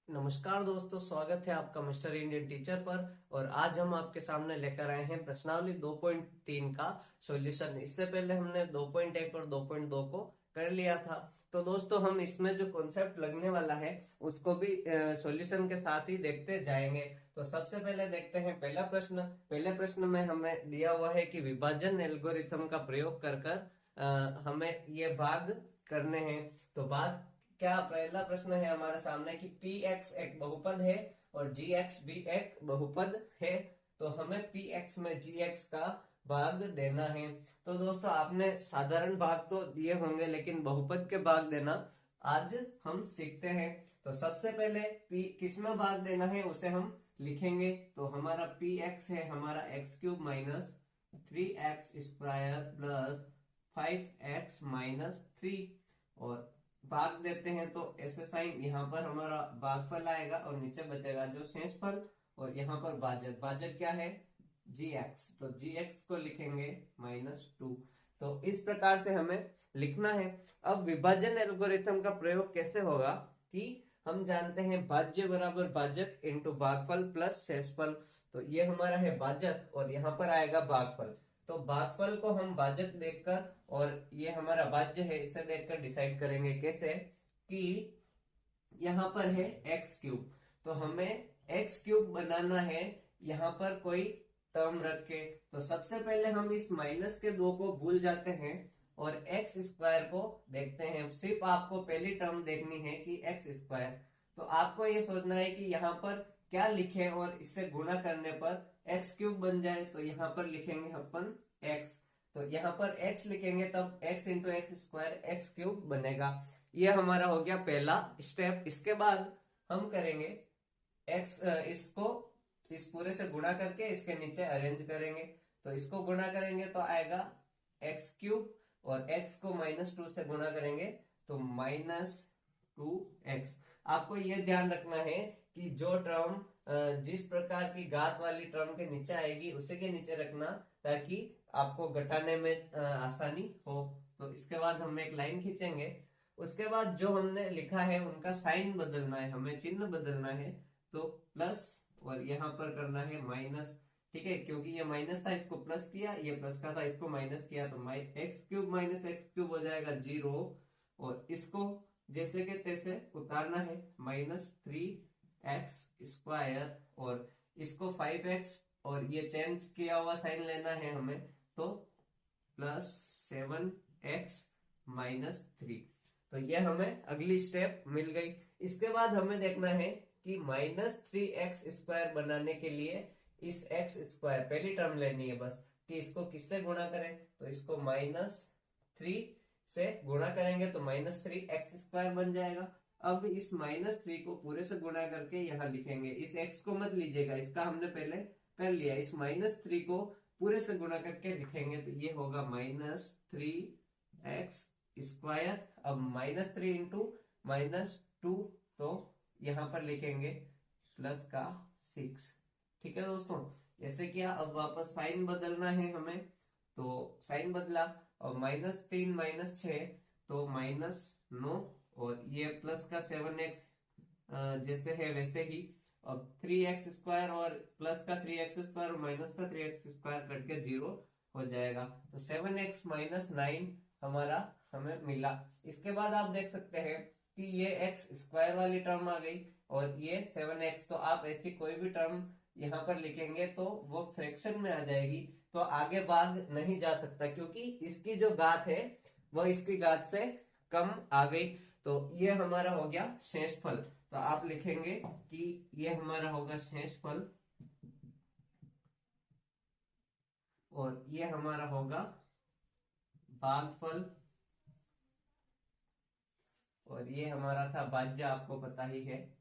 नमस्कार दोस्तों, स्वागत है आपका मिस्टर इंडियन टीचर पर। और आज हम आपके सामने लेकर आए हैं प्रश्नावली 2.3 का सॉल्यूशन। इससे पहले हमने 2.1 और 2.2 को कर लिया था। तो दोस्तों, हम इसमें जो कॉन्सेप्ट लगने वाला है उसको भी सॉल्यूशन के साथ ही देखते जाएंगे। तो सबसे पहले देखते हैं पहला प्रश्न। पहले प्रश्न में हमें दिया हुआ है कि विभाजन एल्गोरिथम का प्रयोग कर कर हमें ये भाग करने हैं। तो भाग क्या, पहला प्रश्न है हमारे सामने कि पी एक्स एक बहुपद है और जी एक्स भी एक बहुपद है। तो हमें पी एक्स में जी एक्स का भाग देना है। तो दोस्तों, आपने साधारण भाग तो दिए होंगे, लेकिन बहुपद के भाग देना आज हम सीखते हैं। तो सबसे पहले पी किसमें भाग देना है उसे हम लिखेंगे। तो हमारा पी एक्स है हमारा x cube minus 3x² plus 5x-3। और भाग देते हैं तो ऐसे साइन, यहाँ पर हमारा भागफल आएगा और नीचे बचेगा जो शेषफल। और यहाँ पर भाजक, भाजक क्या है, जी एक्स। तो जी एक्स को लिखेंगे -2। तो इस प्रकार से हमें लिखना है। अब विभाजन एल्गोरिथम का प्रयोग कैसे होगा कि हम जानते हैं भाज्य बराबर भाजक इंटू भागफल प्लस शेषफल। तो ये हमारा है भाजक और यहाँ पर आएगा भागफल। तो भागफल को हम भाजक देखकर और ये हमारा भाज्य है इसे देखकर डिसाइड करेंगे। कैसे कि यहाँ पर है एक्स क्यूब, तो हमें एक्स क्यूब बनाना है यहाँ पर कोई टर्म रख के। तो सबसे पहले हम इस -2 को भूल जाते हैं और एक्स स्क्वायर को देखते हैं। सिर्फ आपको पहली टर्म देखनी है कि एक्स स्क्वायर। तो आपको ये सोचना है कि यहाँ पर क्या लिखे और इससे गुणा करने पर एक्स क्यूब बन जाए। तो यहाँ पर लिखेंगे अपन एक्स। तो यहाँ पर एक्स लिखेंगे तब x into x square x cube बनेगा। ये हमारा हो गया पहला स्टेप। इसके बाद हम करेंगे एक्स, इसको इस पूरे से गुणा करके इसके नीचे अरेंज करेंगे। तो इसको गुणा करेंगे तो आएगा एक्स क्यूब और एक्स को -2 से गुणा करेंगे तो -2x। आपको यह ध्यान रखना है कि जो टर्म जिस प्रकार की घात वाली टर्म के नीचे आएगी उसी के नीचे रखना, ताकि आपको घटाने में आसानी हो। तो इसके बाद हम एक लाइन खींचेंगे। उसके बाद जो हमने लिखा है उनका साइन बदलना है, हमें चिन्ह बदलना है। तो प्लस और यहाँ पर करना है माइनस। ठीक है, क्योंकि ये माइनस था इसको प्लस किया, ये प्लस का था इसको माइनस किया। तो x cube minus x cube हो जाएगा 0। और इसको जैसे के तैसे उतारना है -3x²। और इसको 5x और ये चेंज किया हुआ साइन लेना है हमें। तो +7x-3। तो ये हमें अगली स्टेप मिल गई। इसके बाद हमें देखना है कि -3x² बनाने के लिए इस x² पहली टर्म लेनी है बस, कि इसको किससे गुणा करें। तो इसको -3 से गुणा करेंगे तो -3x² बन जाएगा। अब इस -3 को पूरे से गुणा करके यहाँ लिखेंगे। इस x को मत लीजिएगा, इसका हमने पहले कर लिया। इस -3 को पूरे से गुणा करके लिखेंगे तो ये होगा -3x²। अब -3 इंटू -2, तो यहां पर लिखेंगे प्लस का 6। ठीक है दोस्तों, जैसे किया। अब वापस साइन बदलना है हमें, तो साइन बदला और -3 -6 तो -9। और ये प्लस का 7x जैसे है वैसे ही। अब 3x² और प्लस का 3x² और माइनस का 3x² कट के 0 हो जाएगा। तो 7x-9 हमारा हमें मिला। इसके बाद आप देख सकते हैं कि ये x² वाली टर्म आ गई और ये 7x। तो आप ऐसी कोई भी टर्म यहाँ पर लिखेंगे तो वो फ्रैक्शन में आ जाएगी, तो आगे भाग नहीं जा सकता, क्योंकि इसकी जो घात है वो इसकी घात से कम आ गई। तो ये हमारा हो गया शेषफल। तो आप लिखेंगे कि ये हमारा होगा शेषफल और ये हमारा होगा भागफल और ये हमारा था भाज्य, आपको पता ही है।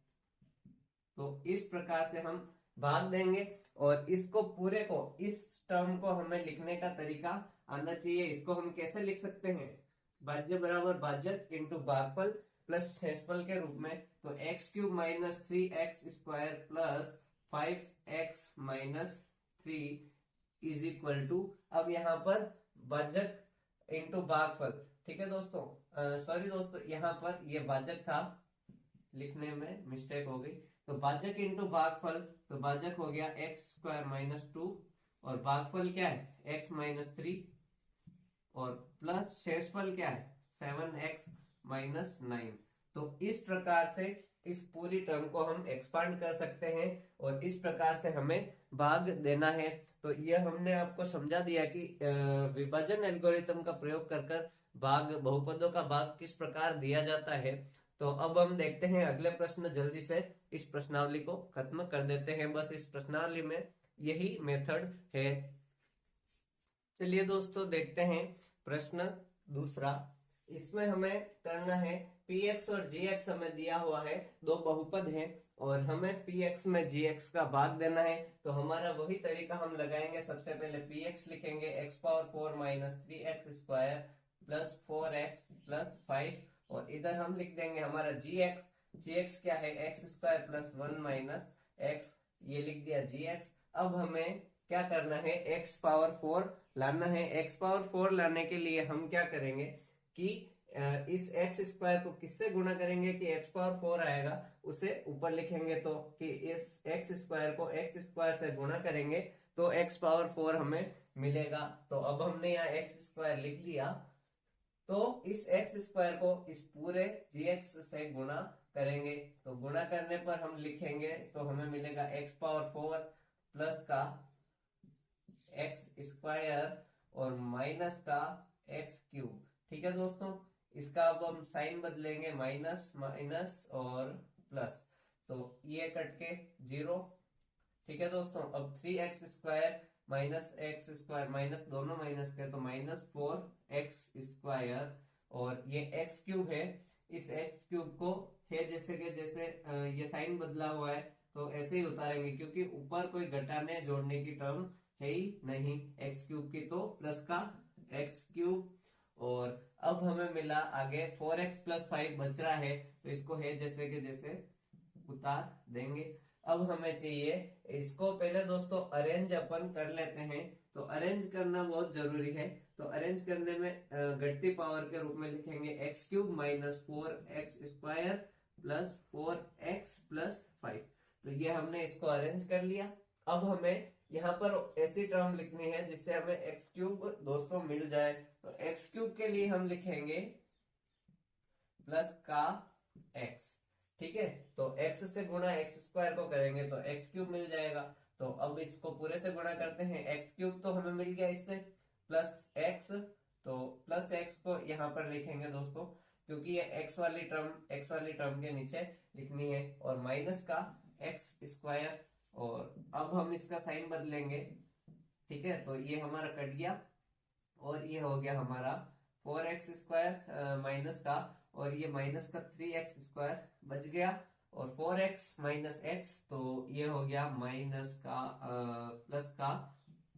तो इस प्रकार से हम भाग देंगे और इसको पूरे को, इस टर्म को हमें लिखने का तरीका आना चाहिए। इसको हम कैसे लिख सकते हैं, भाज्य बराबर भाजक इंटू भागफल प्लस शेषफल के रूप में। तो x³ -3x² plus 5x-3 is equal to, अब यहाँ पर भाजक इंटू भागफल। ठीक है दोस्तों, सॉरी दोस्तों, यहाँ पर ये भाजक था लिखने में मिस्टेक हो गई। तो भाजक इंटू भागफल, तो भाजक हो गया एक्स स्क्वायर माइनस 2 और भागफल क्या है एक्स माइनस 3 और प्लस शेषफल क्या है 7x माइनस 9। तो इस प्रकार से इस पूरी टर्म को हम एक्सपांड कर सकते हैं और इस प्रकार से हमें भाग देना है। तो यह हमने आपको समझा दिया कि विभाजन एल्गोरिथम का प्रयोग कर कर भाग बहुपदों का भाग किस प्रकार दिया जाता है। तो अब हम देखते हैं अगले प्रश्न, जल्दी से इस प्रश्नावली को खत्म कर देते हैं। बस इस प्रश्नावली में यही मेथड है। चलिए दोस्तों देखते हैं प्रश्न दूसरा। इसमें हमें करना है px और gx हमें दिया हुआ है, दो बहुपद हैं और हमें px में gx का भाग देना है। तो हमारा वही तरीका हम लगाएंगे। सबसे पहले px लिखेंगे x power 4 minus 3x square plus 4x plus 5 और इधर हम लिख देंगे हमारा gx। gx क्या है x square plus 1 minus x, ये लिख दिया gx। अब हमें क्या करना है x पावर 4 लाना है। x पावर 4 लाने के लिए हम क्या करेंगे कि इस x स्क्वायर को किससे गुणा करेंगे कि x पावर 4 आएगा उसे ऊपर लिखेंगे। तो कि इस x स्क्वायर को x स्क्वायर से गुणा करेंगे तो x पावर 4 हमें मिलेगा। तो अब हमने यहाँ x स्क्वायर लिख दिया। तो इस x स्क्वायर को इस पूरे gx से गुणा करेंगे। तो गुणा करने पर हम लिखेंगे तो हमें मिलेगा x पावर 4 प्लस का x स्क्वायर और माइनस का x क्यूब। ठीक है दोस्तों, इसका अब हम साइन बदलेंगे, माइनस माइनस और प्लस, तो ये कट के 0। ठीक है दोस्तों, अब 3x square minus x square minus दोनों माइनस के तो माइनस 4x स्क्वायर और ये x क्यूब है। इस x क्यूब को है जैसे कि जैसे ये साइन बदला हुआ है तो ऐसे ही उतारेंगे क्योंकि ऊपर कोई घटाने जोड़ने की टर्म है ही नहीं x क्यूब की, तो प्लस का x क्यूब। और अब हमें मिला आगे 4x प्लस 5 बच रहा है तो इसको है जैसे कि जैसे उतार देंगे। अब हमें चाहिए इसको, पहले दोस्तों अरेंज अपन कर लेते हैं। तो अरेंज करना बहुत जरूरी है। तो अरेंज करने में घटती पावर के रूप में लिखेंगे x cube minus 4x square plus 4x plus 5। तो ये हमने इसको अरेंज कर लिया। अब हमें यहाँ पर ऐसी टर्म लिखनी है जिससे हमें एक्स क्यूब दोस्तों मिल जाए। तो एक्स क्यूब के लिए हम लिखेंगे प्लस का एक्स। ठीक है, तो x से गुणा एक्स स्क्वायर को करेंगे तो एक्स क्यूब मिल जाएगा। तो अब इसको पूरे से गुणा करते हैं, एक्स क्यूब तो हमें मिल गया इससे प्लस एक्स। तो प्लस एक्स को यहाँ पर लिखेंगे दोस्तों क्योंकि ये एक्स वाली टर्म के नीचे लिखनी है और माइनस का एक्स स्क्वायर। और अब हम इसका साइन बदलेंगे। ठीक है, तो ये हमारा कट गया और ये हो गया हमारा 4x स्क्वायर माइनस का और ये माइनस का 3x स्क्वायर बच गया और 4x माइनस एक्स तो ये हो गया माइनस का प्लस का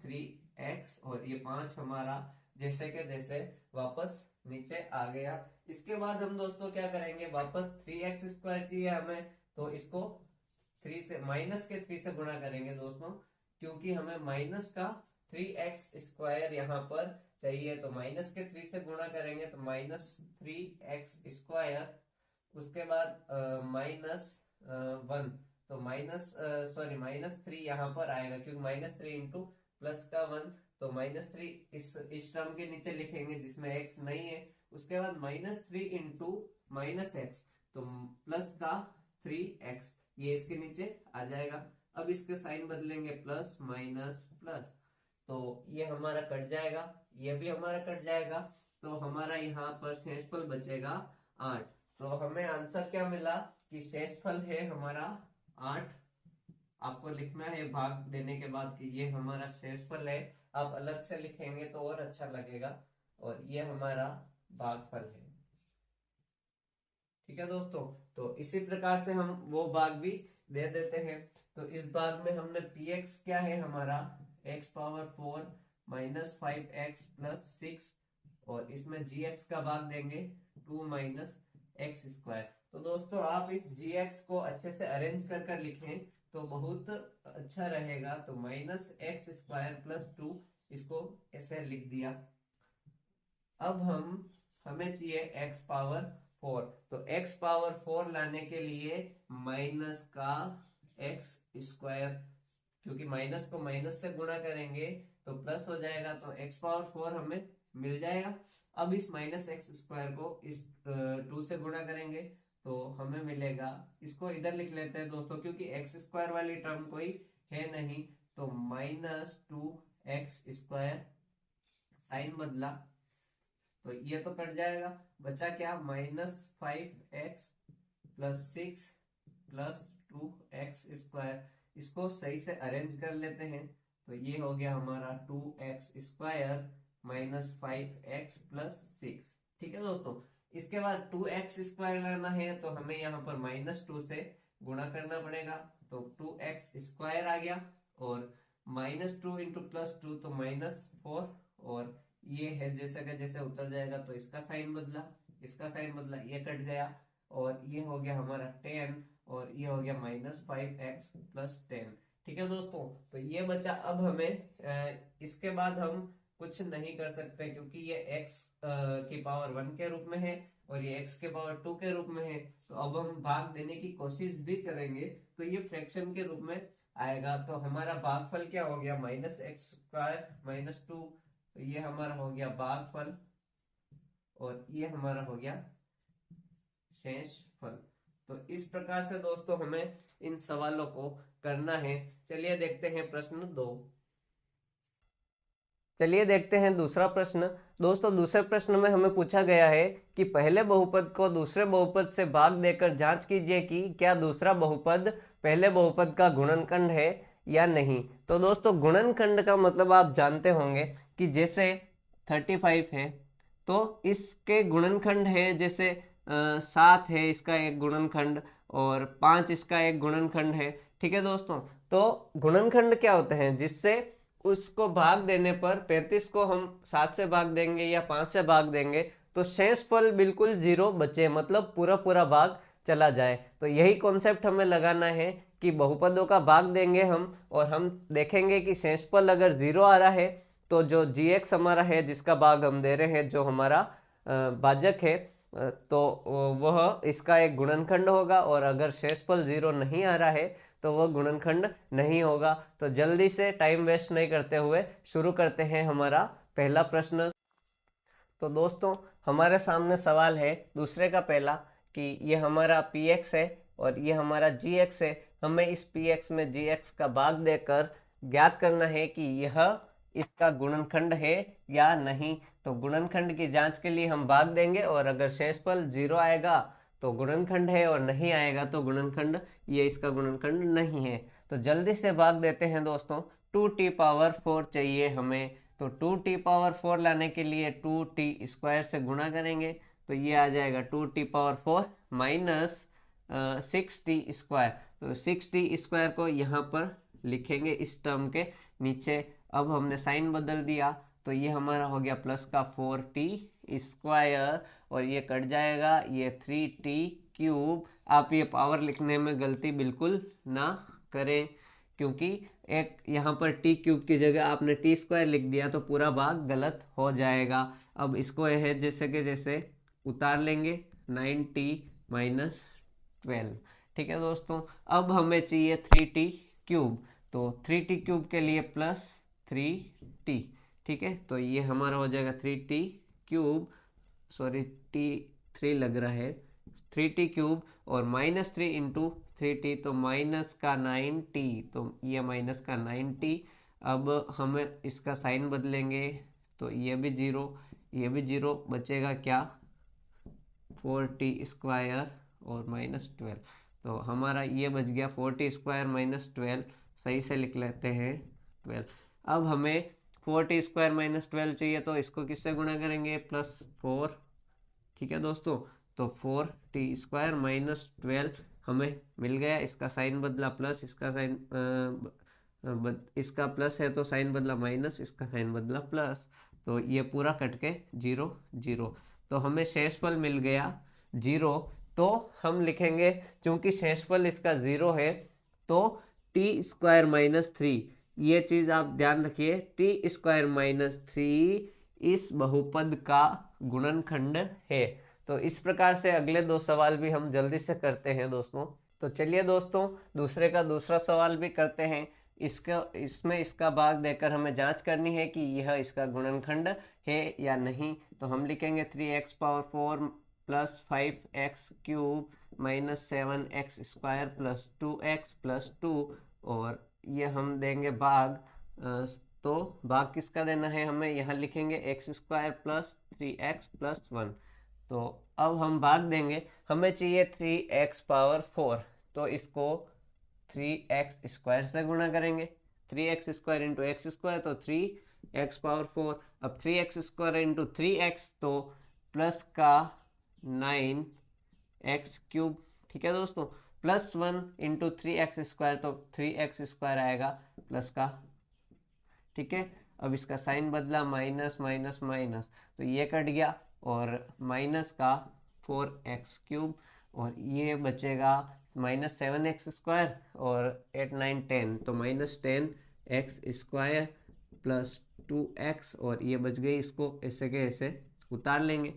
3x और ये 5 हमारा जैसे के जैसे वापस नीचे आ गया। इसके बाद हम दोस्तों क्या करेंगे, वापस 3x स्क्वायर चाहिए हमें तो इसको 3 से माइनस के 3 से गुणा करेंगे दोस्तों क्योंकि हमें माइनस का 3x स्क्वायर यहाँ पर चाहिए। तो माइनस के 3 से गुणा करेंगे तो माइनस 3x स्क्वायर, उसके बाद माइनस 1 तो माइनस 3 यहाँ पर आएगा क्योंकि माइनस 3 इंटू प्लस का 1 तो माइनस 3 इस टर्म के नीचे लिखेंगे जिसमें x नहीं है। उसके बाद माइनस 3 इंटू माइनस एक्स तो प्लस का 3x, ये इसके नीचे आ जाएगा। अब इसके साइन बदलेंगे प्लस माइनस प्लस तो ये हमारा कट जाएगा, ये भी हमारा कट जाएगा। तो हमारा यहाँ पर शेषफल बचेगा 8। तो हमें आंसर क्या मिला कि शेषफल है हमारा 8। आपको लिखना है भाग देने के बाद कि ये हमारा शेषफल है। आप अलग से लिखेंगे तो और अच्छा लगेगा और ये हमारा भागफल है। ठीक है दोस्तों, तो इसी प्रकार से हम वो भाग भी दे देते हैं। तो इस भाग में हमने px क्या है हमारा x power 4 minus 5x plus 6 और इसमें gx का भाग देंगे 2 माइनस एक्स स्क्वायर। तो दोस्तों आप इस gx को अच्छे से अरेंज कर कर लिखें तो बहुत अच्छा रहेगा। तो माइनस एक्स स्क्वायर प्लस 2 इसको ऐसे लिख दिया। अब हमें चाहिए x पावर 4। तो x पावर 4 लाने के लिए माइनस का x स्क्वायर, क्योंकि माइनस को माइनस से गुणा करेंगे तो प्लस हो जाएगा, तो x पावर 4 हमें मिल जाएगा। अब इस माइनस एक्स स्क्वायर को इस 2 से गुणा करेंगे तो हमें मिलेगा, इसको इधर लिख लेते हैं दोस्तों, क्योंकि एक्स स्क्वायर वाली टर्म कोई है नहीं, तो माइनस 2x स्क्वायर, साइन बदला तो ये तो कट जाएगा, बचा क्या, minus 5x plus 6 plus 2x square. इसको सही से अरेंज कर लेते हैं, तो ये हो गया हमारा 2x square minus 5x plus 6। ठीक है दोस्तों, इसके बाद 2x स्क्वायर लाना है तो हमें यहाँ पर माइनस 2 से गुणा करना पड़ेगा, तो 2x स्क्वायर आ गया, और माइनस 2 इंटू प्लस 2 तो माइनस 4, और ये है जैसे का जैसे उतर जाएगा, तो इसका साइन बदला, इसका साइन बदला, ये कट गया, और ये हो गया हमारा 10, और ये हो गया माइनस 5x प्लस 10। ठीक है दोस्तों, तो ये बचा। अब हमें इसके बाद हम कुछ नहीं कर सकते, क्योंकि ये x की पावर 1 के रूप में है और ये x के पावर 2 के रूप में है, तो अब हम भाग देने की कोशिश भी करेंगे तो ये फ्रैक्शन के रूप में आएगा। तो हमारा भागफल क्या हो गया, माइनस एक्स स्क्वायर माइनस 2, तो ये हमारा हो गया भागफल, और ये हमारा हो गया शेषफल। तो इस प्रकार से दोस्तों हमें इन सवालों को करना है। चलिए देखते हैं प्रश्न 2। चलिए देखते हैं दूसरा प्रश्न। दोस्तों दूसरे प्रश्न में हमें पूछा गया है कि पहले बहुपद को दूसरे बहुपद से भाग देकर जांच कीजिए कि क्या दूसरा बहुपद पहले बहुपद का गुणनखंड है या नहीं। तो दोस्तों गुणनखंड का मतलब आप जानते होंगे कि जैसे 35 है तो इसके गुणनखंड है, जैसे 7 है इसका एक गुणनखंड, और 5 इसका एक गुणनखंड है। ठीक है दोस्तों, तो गुणनखंड क्या होते हैं, जिससे उसको भाग देने पर 35 को हम 7 से भाग देंगे या 5 से भाग देंगे तो शेषफल बिल्कुल 0 बचे, मतलब पूरा पूरा भाग चला जाए। तो यही कॉन्सेप्ट हमें लगाना है कि बहुपदों का भाग देंगे हम, और हम देखेंगे कि शेषफल अगर 0 आ रहा है तो जो gx हमारा है, जिसका भाग हम दे रहे हैं, जो हमारा भाजक है, तो वह इसका एक गुणनखंड होगा, और अगर शेषफल 0 नहीं आ रहा है तो वह गुणनखंड नहीं होगा। तो जल्दी से टाइम वेस्ट नहीं करते हुए शुरू करते हैं हमारा पहला प्रश्न। तो दोस्तों हमारे सामने सवाल है दूसरे का पहला, कि ये हमारा px है और ये हमारा gx है। हमें इस px में gx का भाग देकर ज्ञात करना है कि यह इसका गुणनखंड है या नहीं। तो गुणनखंड की जांच के लिए हम भाग देंगे, और अगर शेषफल 0 आएगा तो गुणनखंड है, और नहीं आएगा तो गुणनखंड, ये इसका गुणनखंड नहीं है। तो जल्दी से भाग देते हैं दोस्तों। 2t पावर 4 चाहिए हमें, तो 2t पावर 4 लाने के लिए 2t स्क्वायर से गुणा करेंगे, तो ये आ जाएगा 2t power 4 minus 6t square. तो 6t स्क्वायर को यहाँ पर लिखेंगे इस टर्म के नीचे। अब हमने साइन बदल दिया, तो ये हमारा हो गया प्लस का 4t स्क्वायर, और ये कट जाएगा, ये 3t क्यूब। आप ये पावर लिखने में गलती बिल्कुल ना करें, क्योंकि एक यहाँ पर t क्यूब की जगह आपने t स्क्वायर लिख दिया तो पूरा भाग गलत हो जाएगा। अब इसको है जैसे कि जैसे उतार लेंगे, 9t माइनस 12। ठीक है दोस्तों, अब हमें चाहिए 3t क्यूब, तो 3t क्यूब के लिए प्लस 3t। ठीक है, तो ये हमारा हो जाएगा 3t क्यूब, सॉरी t3 लग रहा है, 3t क्यूब, और माइनस 3 इंटू 3t तो माइनस का 9t, तो ये माइनस का 9t। अब हमें इसका साइन बदलेंगे, तो ये भी 0, ये भी 0, बचेगा क्या, 4t स्क्वायर और माइनस 12। तो हमारा ये बच गया 4t स्क्वायर माइनस 12, सही से लिख लेते हैं 12। अब हमें 4t स्क्वायर माइनस 12 चाहिए, तो इसको किससे गुणा करेंगे, प्लस 4। ठीक है दोस्तों, तो 4t स्क्वायर माइनस 12 हमें मिल गया। इसका साइन बदला प्लस, इसका साइन इसका प्लस है तो साइन बदला माइनस, इसका साइन बदला प्लस, तो ये पूरा कट के 0 0। तो हमें शेषफल मिल गया 0। तो हम लिखेंगे, क्योंकि शेषफल इसका 0 है, तो t स्क्वायर माइनस 3, ये चीज आप ध्यान रखिए, t स्क्वायर माइनस 3 इस बहुपद का गुणनखंड है। तो इस प्रकार से अगले 2 सवाल भी हम जल्दी से करते हैं दोस्तों। तो चलिए दोस्तों दूसरे का दूसरा सवाल भी करते हैं। इसमें इसका भाग देकर हमें जांच करनी है कि यह इसका गुणनखंड है या नहीं। तो हम लिखेंगे 3x power 4 plus 5x cube minus 7x square plus 2x plus 2, और ये हम देंगे भाग। तो भाग किसका देना है हमें, यहाँ लिखेंगे x square plus 3x plus 1। तो अब हम भाग देंगे, हमें चाहिए 3x पावर 4, तो इसको 3x स्क्वायर से गुणा करेंगे। 3x square into x square तो 3x पावर 4। अब 3x स्क्वायर इंटू 3x तो प्लस का 9x क्यूब। ठीक है दोस्तों, प्लस 1 इंटू 3x स्क्वायर तो 3x स्क्वायर आएगा प्लस का। ठीक है, अब इसका साइन बदला, माइनस माइनस माइनस, तो ये कट गया, और माइनस का 4x क्यूब, और ये बचेगा माइनस 7x स्क्वायर, और 8 9 10 तो minus 10x square plus 2x, और ये बच गई, इसको ऐसे के ऐसे उतार लेंगे।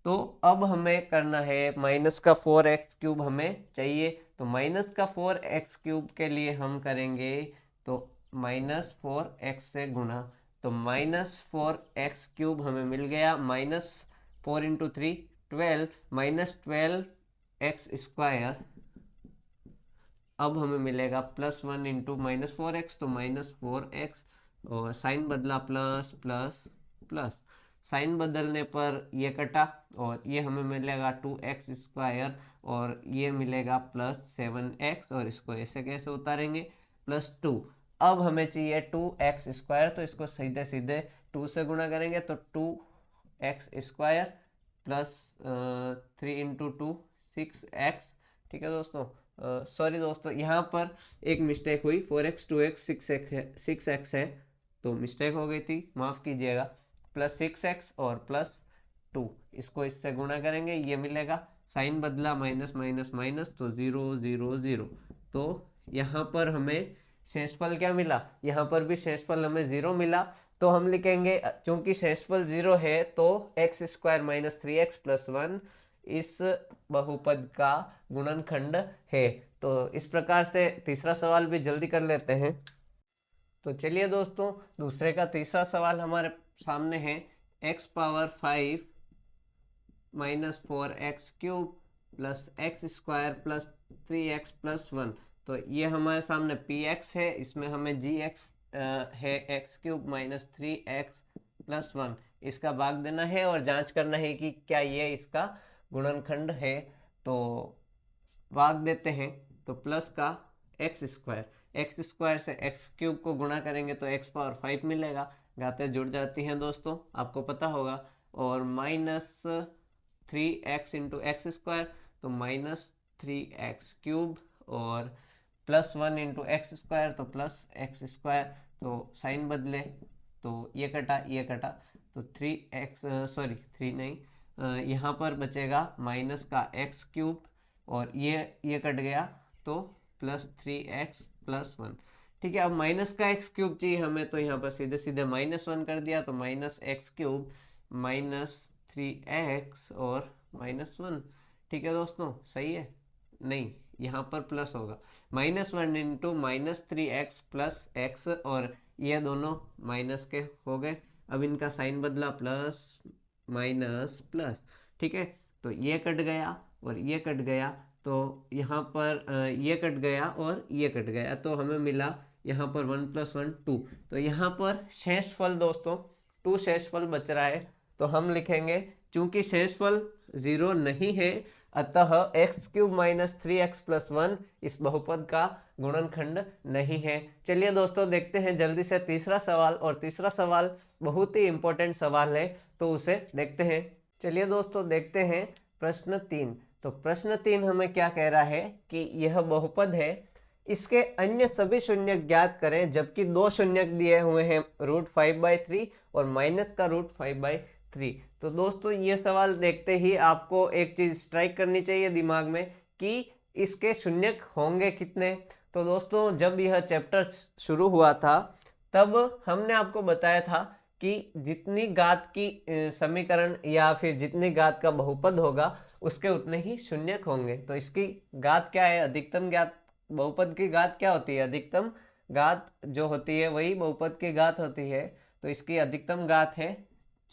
तो अब हमें करना है, माइनस का 4x क्यूब हमें चाहिए, तो माइनस का 4x क्यूब के लिए हम करेंगे तो माइनस 4x से गुणा, तो माइनस 4x क्यूब हमें मिल गया, minus 4 into 3 12, minus 12x square. अब हमें मिलेगा प्लस 1 इंटू माइनस 4x तो माइनस 4x, और साइन बदला, प्लस प्लस प्लस, साइन बदलने पर ये कटा, और ये हमें मिलेगा 2x स्क्वायर, और ये मिलेगा प्लस 7x, और इसको ऐसे कैसे उतारेंगे, प्लस 2। अब हमें चाहिए 2x स्क्वायर, तो इसको सीधे सीधे 2 से गुणा करेंगे, तो 2x square plus 3 into 2 6x। ठीक है दोस्तों, सॉरी दोस्तों, यहाँ पर एक मिस्टेक हुई, 4x 2x 6x है, तो मिस्टेक हो गई थी, माफ़ कीजिएगा। प्लस 6x और प्लस 2, इसको इससे गुणा करेंगे, ये मिलेगा, साइन बदला, माइनस माइनस माइनस, तो 0 0 0। तो यहाँ पर हमें शेषफल क्या मिला, यहाँ पर भी शेषफल हमें 0 मिला। तो हम लिखेंगे, क्योंकि शेषफल 0 है तो x square minus 3x plus 1 इस बहुपद का गुणनखंड है। तो इस प्रकार से तीसरा सवाल भी जल्दी कर लेते हैं। तो चलिए दोस्तों दूसरे का तीसरा सवाल हमारे सामने है, x power 5 minus 4x cube plus x square plus 3x plus 1। तो ये हमारे सामने px है, इसमें हमें gx है x cube minus 3x plus 1, इसका भाग देना है और जांच करना है कि क्या ये इसका गुणनखंड है। तो भाग देते हैं, तो प्लस का एक्स स्क्वायर से एक्स क्यूब को गुणा करेंगे तो एक्स पावर 5 मिलेगा, घातें जुड़ जाती हैं दोस्तों, आपको पता होगा, और minus 3x into x square तो माइनस 3x क्यूब, और प्लस 1 इंटू एक्स स्क्वायर तो प्लस एक्स स्क्वायर, तो साइन बदले, तो ये कटा, तो 3x, सॉरी 3 नहीं, यहाँ पर बचेगा माइनस का एक्स क्यूब, और ये कट गया, तो प्लस 3x प्लस 1। ठीक है, अब माइनस का एक्स क्यूब चाहिए हमें, तो यहाँ पर सीधे सीधे माइनस 1 कर दिया, तो minus x cube minus 3x और माइनस 1। ठीक है दोस्तों, सही है, नहीं यहाँ पर प्लस होगा, minus 1 into minus 3x plus x, और ये दोनों माइनस के हो गए। अब इनका साइन बदला, प्लस माइनस प्लस। ठीक है, तो ये कट गया और ये कट गया, तो यहाँ पर ये कट गया और ये कट गया, तो हमें मिला यहाँ पर 1 प्लस 1 2। तो यहाँ पर शेषफल दोस्तों 2 शेषफल बच रहा है, तो हम लिखेंगे, चूंकि शेषफल 0 नहीं है, अतः x cube minus 3x plus 1 इस बहुपद का गुणनखंड नहीं है। चलिए दोस्तों देखते हैं जल्दी से तीसरा सवाल, और तीसरा सवाल बहुत ही इंपॉर्टेंट सवाल है, तो उसे देखते हैं। चलिए दोस्तों देखते हैं प्रश्न 3। तो प्रश्न 3 हमें क्या कह रहा है कि यह बहुपद है, इसके अन्य सभी शून्य ज्ञात करें, जबकि 2 शून्य दिए हुए हैं √5/3 और माइनस का √5/3। तो दोस्तों ये सवाल देखते ही आपको एक चीज स्ट्राइक करनी चाहिए दिमाग में कि इसके शून्य होंगे कितने। तो दोस्तों जब यह चैप्टर शुरू हुआ था तब हमने आपको बताया था कि जितनी घात की समीकरण या फिर जितनी घात का बहुपद होगा उसके उतने ही शून्यक होंगे। तो इसकी घात क्या है, अधिकतम घात, बहुपद की घात क्या होती है, अधिकतम घात जो होती है वही बहुपद की घात होती है। तो इसकी अधिकतम घात है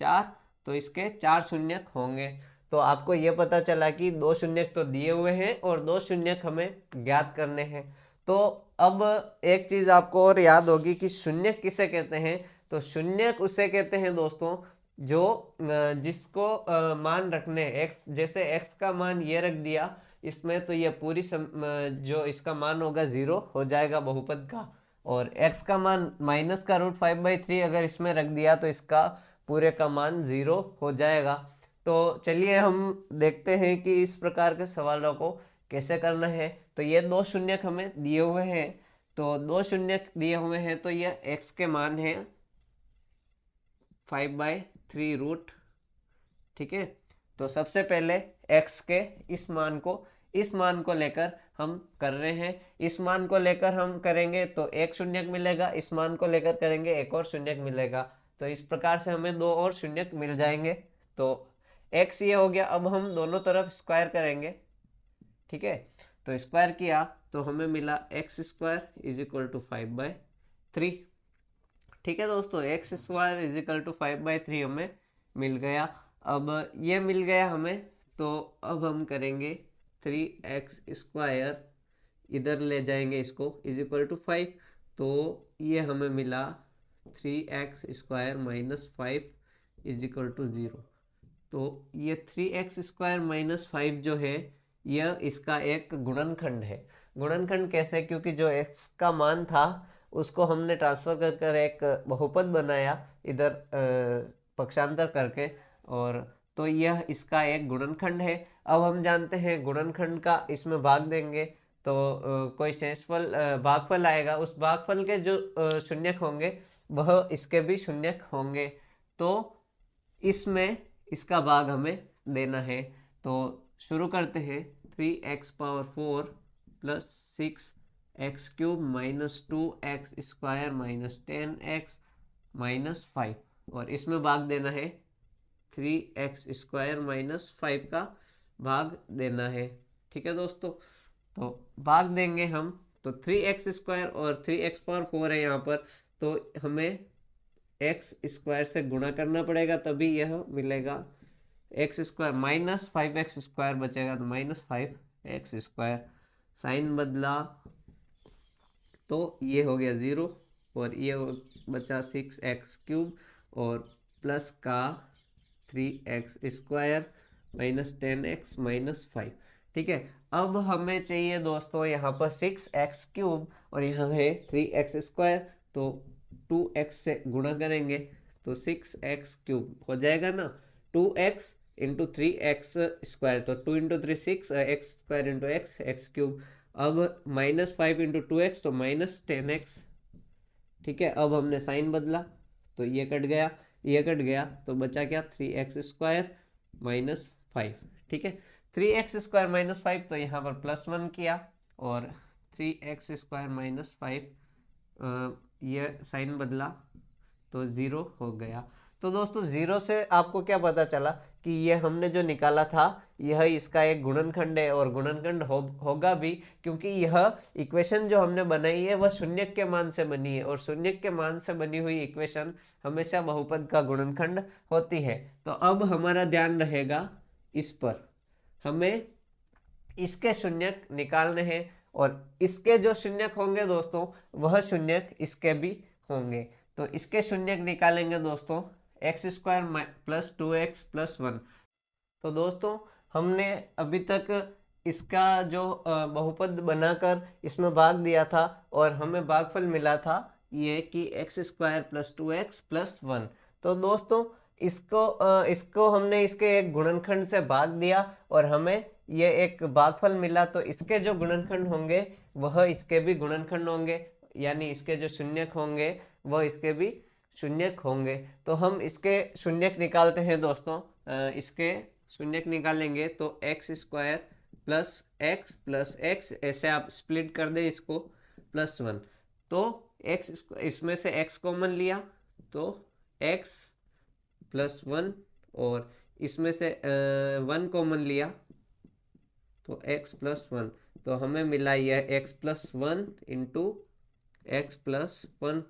4, तो इसके 4 शून्यक होंगे। तो आपको यह पता चला कि 2 शून्यक तो दिए हुए हैं और 2 शून्यक हमें ज्ञात करने हैं। तो अब एक चीज आपको और याद होगी कि शून्यक किसे कहते हैं। तो शून्यक उसे कहते हैं दोस्तों जो जिसको मान रखने x, जैसे x का मान ये रख दिया इसमें, तो ये पूरी जो इसका मान होगा 0 हो जाएगा बहुपद का। और x का मान माइनस का √5/3 अगर इसमें रख दिया तो इसका पूरे का मान 0 हो जाएगा। तो चलिए हम देखते हैं कि इस प्रकार के सवालों को कैसे करना है। तो ये 2 शून्यक हमें दिए हुए हैं, तो 2 शून्यक दिए हुए हैं, तो ये x के मान है 5/3 ठीक है। तो सबसे पहले x के इस मान को लेकर हम कर रहे हैं। इस मान को लेकर हम करेंगे तो एक शून्यक मिलेगा, इस मान को लेकर करेंगे एक और शून्यक मिलेगा। तो इस प्रकार से हमें 2 और शून्यक मिल जाएंगे। तो x ये हो गया। अब हम दोनों तरफ स्क्वायर करेंगे, ठीक है। तो स्क्वायर किया तो हमें मिला x² = 5/3, ठीक है दोस्तों। x² = 5/3 हमें मिल गया। अब ये मिल गया हमें, तो अब हम करेंगे 3x² इधर ले जाएंगे इसको = 5। तो ये हमें मिला 3x² - 5 = 0। तो ये 3x² - 5 जो है यह इसका एक गुणनखंड है। गुणनखंड कैसे, क्योंकि जो x का मान था उसको हमने ट्रांसफर कर कर एक बहुपद बनाया इधर पक्षांतर करके, और तो यह इसका एक गुणनखंड है। अब हम जानते हैं गुणनखंड का इसमें भाग देंगे तो कोई शेषफल भागफल आएगा, उस भागफल के जो शून्यक होंगे वह इसके भी शून्यक होंगे। तो इसमें इसका भाग हमें देना है। तो शुरू करते हैं। 3x⁴ + 6x³ - 2x² - 10x - 5, और इसमें भाग देना है 3x² - 5 का भाग देना है, ठीक है दोस्तों। तो भाग देंगे हम, तो 3x² और 3x⁴ है यहाँ पर, तो हमें x² से गुणा करना पड़ेगा तभी यह मिलेगा। x² - 5x² बचेगा तो -5x², साइन बदला तो ये हो गया 0, और ये बचा 6x³ और प्लस का 3x² - 10x - 5, ठीक है। अब हमें चाहिए दोस्तों यहाँ पर 6x³ और यहाँ है 3x², तो 2x से गुणा करेंगे तो 6x³ हो जाएगा ना। 2x × 3x², तो 2 × 3 6, x² × x, x³। अब -5 × 2x तो -10x, ठीक है। अब हमने साइन बदला तो ये कट गया, ये कट गया, तो बचा क्या 3x² - 5, ठीक है। 3x² - 5, तो यहाँ पर +1 किया, और 3x² - 5 ये साइन बदला तो 0 हो गया। तो दोस्तों 0 से आपको क्या पता चला कि ये हमने जो निकाला था यह इसका एक गुणनखंड है, और गुणनखंड होगा भी, क्योंकि यह इक्वेशन जो हमने बनाई है वह शून्यक के मान से बनी है, और शून्यक के मान से बनी हुई इक्वेशन हमेशा बहुपद का गुणनखंड होती है। तो अब हमारा ध्यान रहेगा इस पर, हमें इसके शून्यक निकालने हैं, और इसके जो शून्यक होंगे दोस्तों वह शून्यक इसके भी होंगे। तो इसके शून्यक निकालेंगे दोस्तों x² + 2x + 1। तो दोस्तों हमने अभी तक इसका जो बहुपद बनाकर इसमें भाग दिया था और हमें भागफल मिला था ये कि x² + 2x + 1। तो दोस्तों इसको हमने इसके एक गुणनखंड से भाग दिया और हमें ये एक भागफल मिला, तो इसके जो गुणनखंड होंगे वह इसके भी गुणनखंड होंगे, यानी इसके जो शून्यक होंगे वह इसके भी शून्यक होंगे। तो हम इसके शून्यक निकालते हैं दोस्तों। इसके शून्यक निकालेंगे तो x² + x + x, ऐसे आप स्प्लिट कर दे इसको, +1। तो x इसमें से x कॉमन लिया तो एक्स प्लस वन, और इसमें से वन कॉमन लिया तो एक्स प्लस वन, तो हमें मिला यह x plus one into x plus one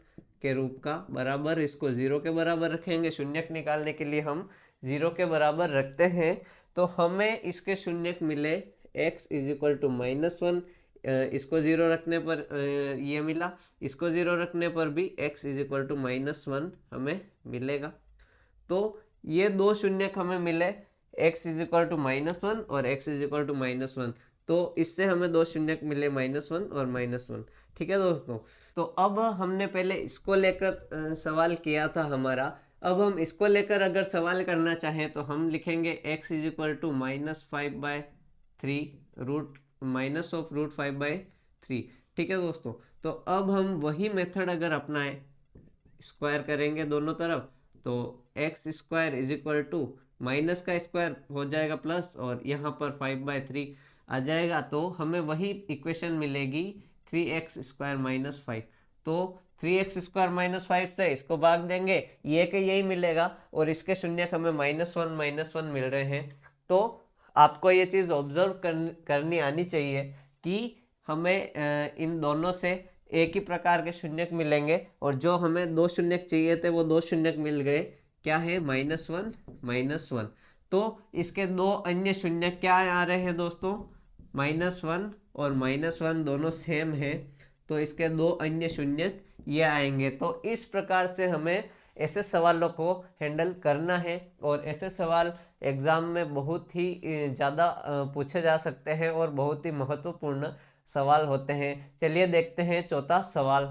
के रूप का बराबर, इसको जीरो के बराबर रखेंगे। शून्यक निकालने के लिए हम जीरो के बराबर रखते हैं, तो हमें इसके शून्यक मिले x is equal to minus one, इसको जीरो रखने पर ये मिला, इसको जीरो रखने पर भी x is equal to minus one हमें मिलेगा। तो ये दो शून्यक हमें मिले, x is equal to minus one और x is equal to minus one, तो इससे हमें दो शून्यक मिले माइनस वन और माइनस वन। ठीक है दोस्तों, तो अब हमने पहले इसको लेकर सवाल किया था हमारा, अब हम इसको लेकर अगर सवाल करना चाहें तो हम लिखेंगे x is equal to minus five by three root minus of root five by three. ठीक है दोस्तों, तो अब हम वही मेथड अगर अपनाएं, स्क्वायर करेंगे दोनों तरफ, तो x square is equal to minus का स्क्वायर हो जाएगा प्लस, और यहाँ पर 5/3 आ जाएगा, तो हमें वही इक्वेशन मिलेगी 3x² माइनस फाइव। तो 3x² - 5 से इसको भाग देंगे, ये के यही मिलेगा, और इसके शून्यक हमें -1 मिल रहे हैं। तो आपको ये चीज़ ऑब्जर्व करनी आनी चाहिए कि हमें इन दोनों से एक ही प्रकार के शून्यक मिलेंगे, और जो हमें दो शून्यक चाहिए थे वो दो शून्यक मिल गए। क्या है? -1 तो इसके दो अन्य शून्यक क्या आ रहे हैं दोस्तों? -1 और -1 दोनों सेम है, तो इसके दो अन्य शून्यक ये आएंगे। तो इस प्रकार से हमें ऐसे सवालों को हैंडल करना है, और ऐसे सवाल एग्जाम में बहुत ही ज़्यादा पूछे जा सकते हैं और बहुत ही महत्वपूर्ण सवाल होते हैं। चलिए देखते हैं चौथा सवाल।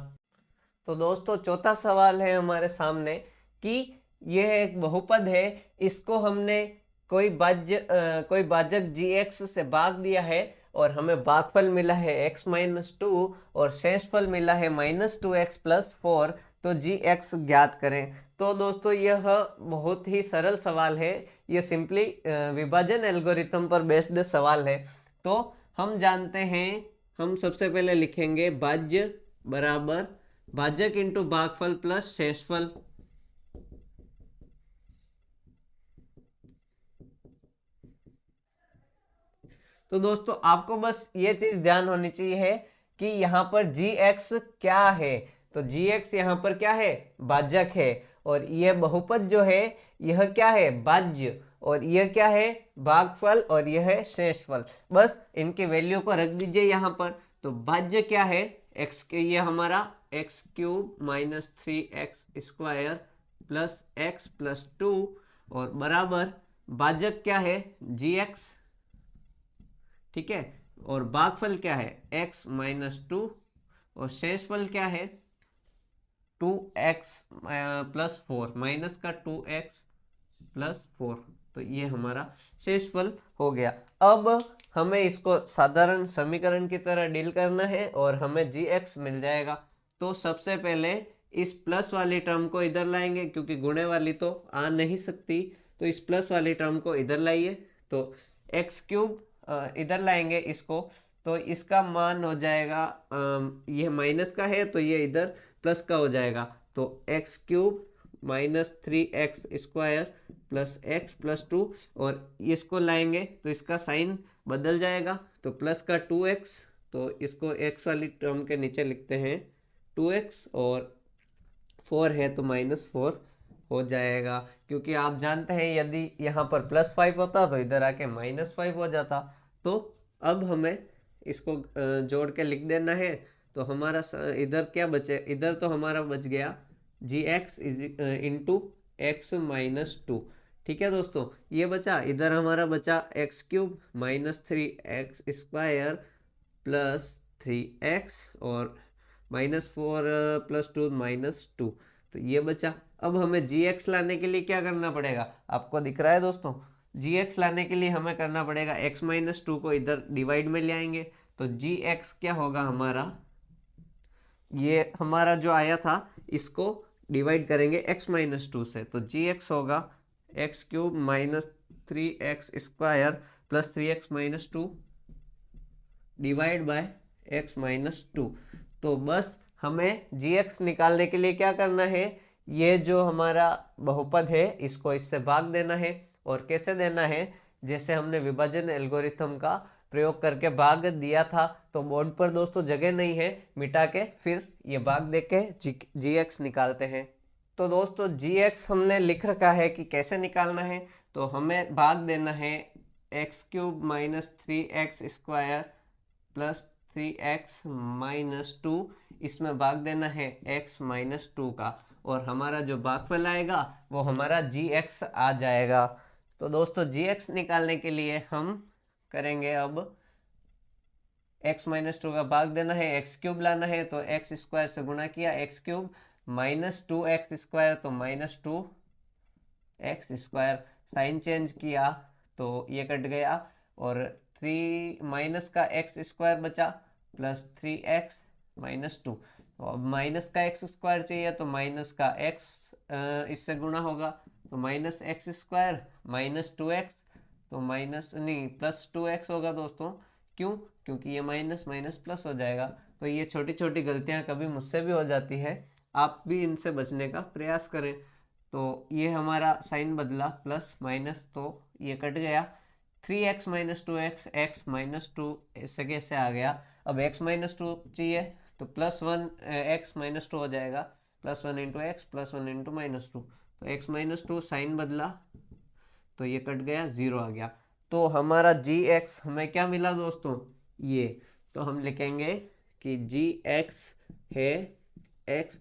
तो दोस्तों चौथा सवाल है हमारे सामने कि यह एक बहुपद है, इसको हमने कोई भाजक gx से भाग दिया है, और हमें भागफल मिला है x-2 और शेषफल मिला है -2x + 4, तो gx ज्ञात करें। तो दोस्तों यह बहुत ही सरल सवाल है, यह सिंपली विभाजन एल्गोरिथम पर बेस्ड सवाल है। तो हम जानते हैं, हम सबसे पहले लिखेंगे भाज्य बराबर भाजक इंटू भागफल प्लस शेषफल। तो दोस्तों आपको बस ये चीज ध्यान होनी चाहिए कि यहाँ पर gx क्या है। तो gx यहाँ पर क्या है? भाजक है, और यह बहुपद जो है यह क्या है? भाज्य, और यह क्या है? भागफल, और यह है शेषफल। बस इनके वैल्यू को रख दीजिए यहाँ पर। तो भाज्य क्या है? x के, ये हमारा x³ - 3x² + x + 2, और बराबर भाजक क्या है? gx। ठीक है, और भागफल क्या है? x - 2, और शेषफल क्या है? 2x + 4, माइनस का 2x + 4, तो ये हमारा शेषफल हो गया। अब हमें इसको साधारण समीकरण की तरह डील करना है, और हमें gx मिल जाएगा। तो सबसे पहले इस प्लस वाली टर्म को इधर लाएंगे, क्योंकि गुणे वाली तो आ नहीं सकती, तो इस प्लस वाली टर्म को इधर लाइए। तो x³ इधर लाएंगे इसको, तो इसका मान हो जाएगा, ये माइनस का है तो ये इधर प्लस का हो जाएगा। तो x³ - 3x² + x + 2, और इसको लाएंगे तो इसका साइन बदल जाएगा, तो प्लस का 2x, तो इसको x वाली टर्म के नीचे लिखते हैं 2x, और 4 है तो -4 हो जाएगा, क्योंकि आप जानते हैं यदि यहाँ पर +5 होता तो इधर आके -5 हो जाता। तो अब हमें इसको जोड़ के लिख देना है। तो हमारा इधर क्या बचे? इधर तो हमारा बच गया gx इंटू x - 2। ठीक है दोस्तों, ये बचा, इधर हमारा बचा x³ - 3x² + 3x, और -4 + 2 -2, तो ये बचा। अब हमें gx लाने के लिए क्या करना पड़ेगा? आपको दिख रहा है दोस्तों, gx लाने के लिए हमें करना पड़ेगा x - 2 को इधर डिवाइड में ले आएंगे। तो gx क्या होगा हमारा? ये हमारा जो आया था इसको डिवाइड करेंगे x - 2 से, तो gx होगा x³ - 3x² + 3x - 2 divide by x - 2। तो बस हमें gx निकालने के लिए क्या करना है? ये जो हमारा बहुपद है इसको इससे भाग देना है। और कैसे देना है, जैसे हमने विभाजन एल्गोरिथम का प्रयोग करके भाग दिया था। तो बोर्ड पर दोस्तों जगह नहीं है, मिटा के फिर ये भाग दे के जी एक्स निकालते हैं। तो दोस्तों जी एक्स हमने लिख रखा है कि कैसे निकालना है। तो हमें भाग देना है x cube minus 3x² plus 3x-2, इसमें भाग देना है x-2 का, और हमारा जो भागफल आएगा वो हमारा gx आ जाएगा। तो दोस्तों gx निकालने के लिए हम करेंगे, अब x-2 का भाग देना है, x³ लाना है, तो x² से गुणा किया, x³ माइनस 2x² तो -2x², साइन चेंज किया तो ये कट गया, और 3 माइनस का x² बचा प्लस 3x-2। तो अब माइनस का x² चाहिए तो माइनस का x इससे गुणा होगा, तो -x² -2x, तो माइनस नहीं प्लस 2x होगा दोस्तों। क्यों? क्योंकि ये माइनस माइनस प्लस हो जाएगा। तो ये छोटी छोटी गलतियां कभी मुझसे भी हो जाती है, आप भी इनसे बचने का प्रयास करें। तो ये हमारा साइन बदला, प्लस माइनस, तो ये कट गया। 3x-2x x-2 इससे कैसे आ गया। अब x-2 चाहिए तो +1 x-2 हो जाएगा, +1 × x +1 × -2, तो x-2 साइन बदला तो ये कट गया, 0 आ गया। तो हमारा gx हमें क्या मिला दोस्तों, ये। तो हम लिखेंगे कि gx है x² - x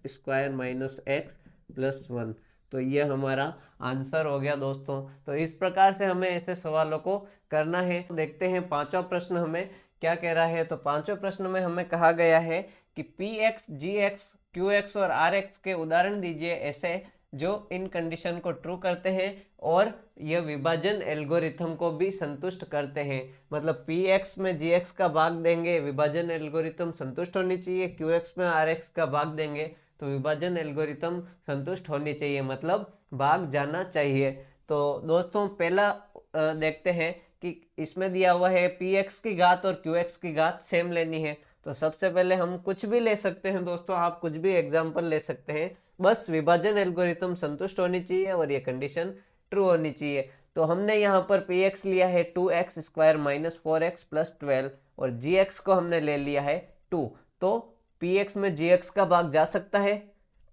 + 1। तो ये हमारा आंसर हो गया दोस्तों। तो इस प्रकार से हमें ऐसे सवालों को करना है। देखते हैं पांचवा प्रश्न हमें क्या कह रहा है। तो पांचवें प्रश्न में हमें कहा गया है कि px, gx, qx और rx के उदाहरण दीजिए ऐसे जो इन कंडीशन को ट्रू करते हैं और यह विभाजन एल्गोरिथम को भी संतुष्ट करते हैं। मतलब px में gx का भाग देंगे, विभाजन एल्गोरिथम संतुष्ट होनी चाहिए, qx में rx का भाग देंगे तो विभाजन एल्गोरिथम संतुष्ट होनी चाहिए, मतलब भाग जाना चाहिए। तो दोस्तों पहला देखते हैं कि इसमें दिया हुआ है px की घात और qx की घात सेम लेनी है। तो सबसे पहले हम कुछ भी ले सकते हैं दोस्तों, आप कुछ भी एग्जांपल ले सकते हैं, बस विभाजन एल्गोरिथम संतुष्ट होनी चाहिए और ये कंडीशन ट्रू होनी चाहिए। तो हमने यहाँ पर px लिया है 2x² - 4x + 12 और gx को हमने ले लिया है 2। तो px में gx का भाग जा सकता है,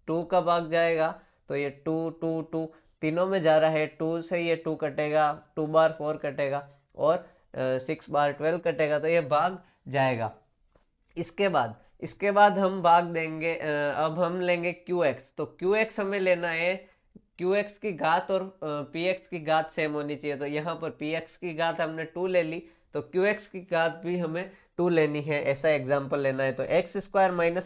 2 का भाग जाएगा, तो ये 2 2 2 तीनों में जा रहा है, 2 से ये 2 कटेगा, 2 बार 4 कटेगा और 6 बार 12 कटेगा, तो ये भाग जाएगा। इसके बाद हम भाग देंगे, अब हम लेंगे qx। तो qx हमें लेना है, qx की घात और px की घात सेम होनी चाहिए। तो यहाँ पर px की घात हमने 2 ले ली, तो qx की घात भी हमें 2 लेनी है, ऐसा एग्जाम्पल लेना है। तो x² -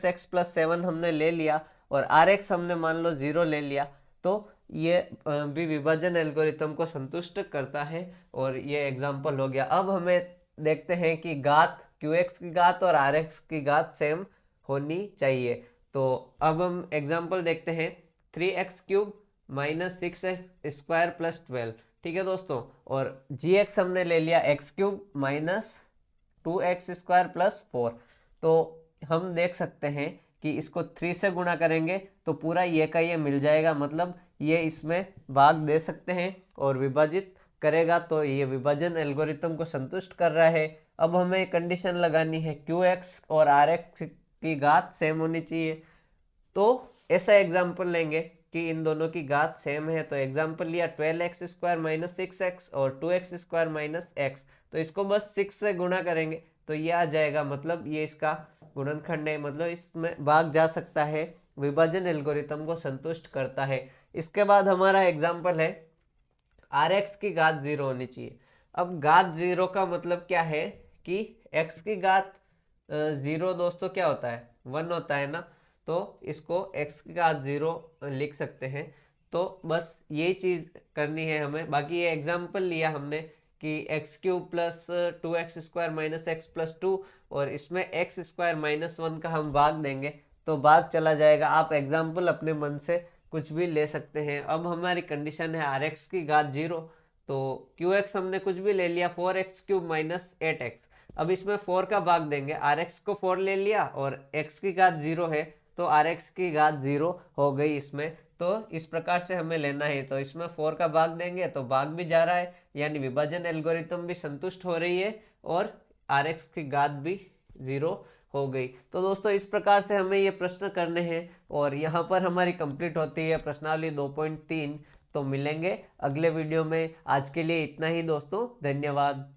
x + 7 हमने ले लिया और rx हमने मान लो 0 ले लिया। तो ये भी विभाजन एल्गोरिथम को संतुष्ट करता है और ये एग्जाम्पल हो गया। अब हमें देखते हैं कि घात qx की घात और rx की घात सेम होनी चाहिए। तो अब हम एग्जाम्पल देखते हैं, 3x³ - 6x² + 12, ठीक है दोस्तों। और gx हमने ले लिया x³ - 2x² + 4। तो हम देख सकते हैं कि इसको 3 से गुणा करेंगे तो पूरा ये का ये मिल जाएगा, मतलब ये इसमें भाग दे सकते हैं और विभाजित करेगा तो ये विभाजन एल्गोरिथम को संतुष्ट कर रहा है। अब हमें कंडीशन लगानी है qx और rx की घात सेम होनी चाहिए। तो ऐसा एग्जाम्पल लेंगे कि इन दोनों की घात सेम है। तो एग्जाम्पल लिया 12x² - 6x और 2x² - x। तो इसको बस 6 से गुणा करेंगे तो ये आ जाएगा, मतलब ये इसका गुणनखंड है, मतलब इसमें भाग जा सकता है, विभाजन एल्गोरिथम को संतुष्ट करता है। इसके बाद हमारा एग्जाम्पल है rx की घात 0 होनी चाहिए। अब घात 0 का मतलब क्या है कि x की घात 0 दोस्तों क्या होता है, 1 होता है ना। तो इसको x की घात 0 लिख सकते हैं। तो बस ये चीज करनी है हमें। बाकी ये एग्जाम्पल लिया हमने कि x³ + 2x² - x + 2 और इसमें x² - 1 का हम भाग देंगे तो भाग चला जाएगा। आप एग्जाम्पल अपने मन से कुछ भी ले सकते हैं। अब हमारी कंडीशन है rx की घात 0, तो qx हमने कुछ भी ले लिया 4x³ - 8x। अब इसमें 4 का भाग देंगे, rx को 4 ले लिया और x की घात 0 है तो rx की घात 0 हो गई इसमें। तो इस प्रकार से हमें लेना है। तो इसमें 4 का भाग देंगे तो भाग भी जा रहा है, यानी विभाजन एल्गोरिथम भी संतुष्ट हो रही है और Rx की घात भी 0 हो गई। तो दोस्तों इस प्रकार से हमें ये प्रश्न करने हैं और यहाँ पर हमारी कंप्लीट होती है प्रश्नावली 2.3। तो मिलेंगे अगले वीडियो में। आज के लिए इतना ही दोस्तों, धन्यवाद।